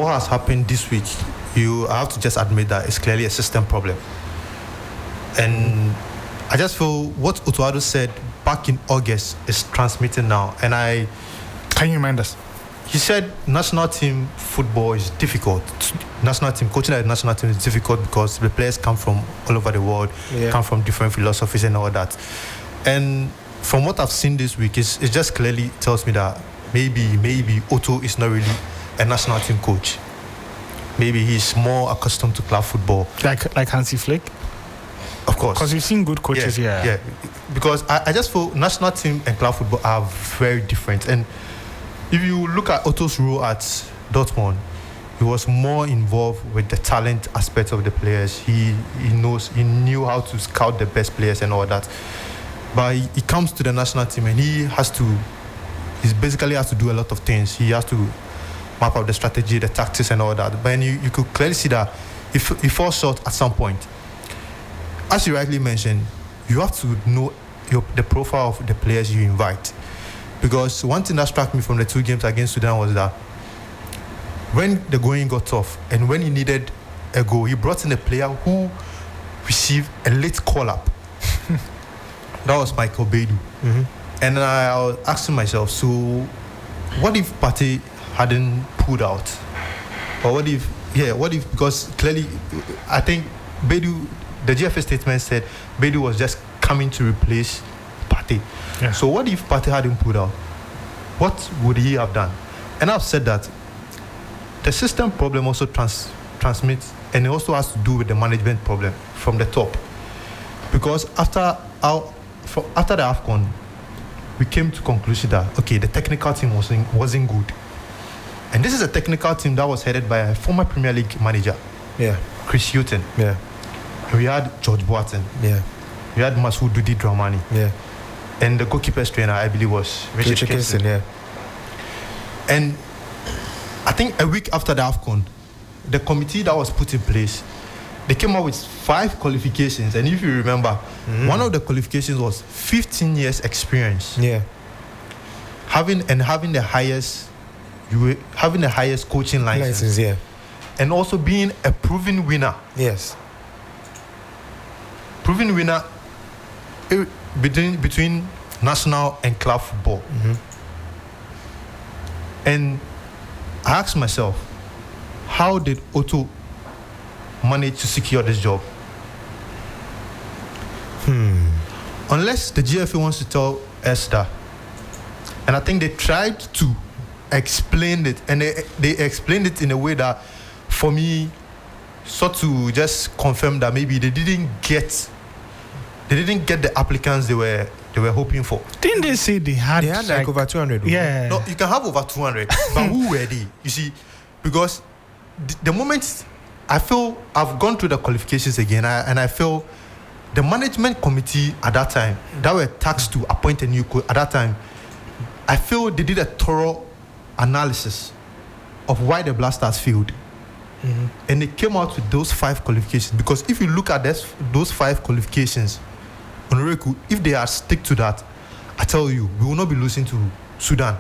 what has happened this week, I have to just admit that it's clearly a system problem. And I just feel what Otto said back in August is transmitting now. And Can you remind us? He said national team football is difficult. Coaching at the national team is difficult because the players come from all over the world, come from different philosophies and all that. And from what I've seen this week, it just clearly tells me that maybe Otto is not really a national team coach. Maybe he's more accustomed to club football. Like Hansi Flick? Of course. Because we've seen good coaches here. Yeah, because I just feel national team and club football are very different. And if you look at Otto's role at Dortmund, he was more involved with the talent aspect of the players. He knew how to scout the best players and all that. But he comes to the national team and he basically has to do a lot of things. He has to map out the strategy, the tactics and all that. But you could clearly see that he falls short at some point. As you rightly mentioned, you have to know the profile of the players you invite. Because one thing that struck me from the 2 games against Sudan was that when the going got tough and when he needed a goal, he brought in a player who received a late call-up. That was Michael Beidou. Mm-hmm. And I was asking myself, so what if Partey hadn't pulled out? Or what if, because clearly, I think Beidou, the GFA statement said Beidou was just coming to replace Partey. Yeah. So what if Partey hadn't pulled out? What would he have done? And I've said that the system problem also transmits, and it also has to do with the management problem from the top. Because after the AFCON, we came to conclusion that the technical team wasn't good. And this is a technical team that was headed by a former Premier League manager, Chris Hughton. Yeah. We had George Boateng. Yeah. We had Masoud Dudi Dramani. Yeah. And the goalkeeper's trainer, I believe, was Richard Kingston. Yeah. And I think a week after the AFCON, the committee that was put in place, they came up with 5 qualifications. And if you remember, one of the qualifications was 15 years experience. Yeah. Having the highest coaching license. Yeah. And also being a proven winner. Yes. Proven winner between national and club football. Mm-hmm. And I asked myself, how did Otto manage to secure this job? Unless the GFA wants to tell us that. And I think they tried to explain it, and they explained it in a way that, for me, sort to just confirm that maybe they didn't get the applicants they were hoping for. Didn't they say they had like over 200? Yeah. No, you can have over 200, but who were they? You see, because the moment I feel I've gone through the qualifications again, and I feel the management committee at that time that were tasked to appoint a new coach at that time, I feel they did a thorough analysis of why the Black Stars failed. Mm-hmm. And they came out with those 5 qualifications. Because if you look at those 5 qualifications, if they are stick to that, I tell you, we will not be losing to Sudan.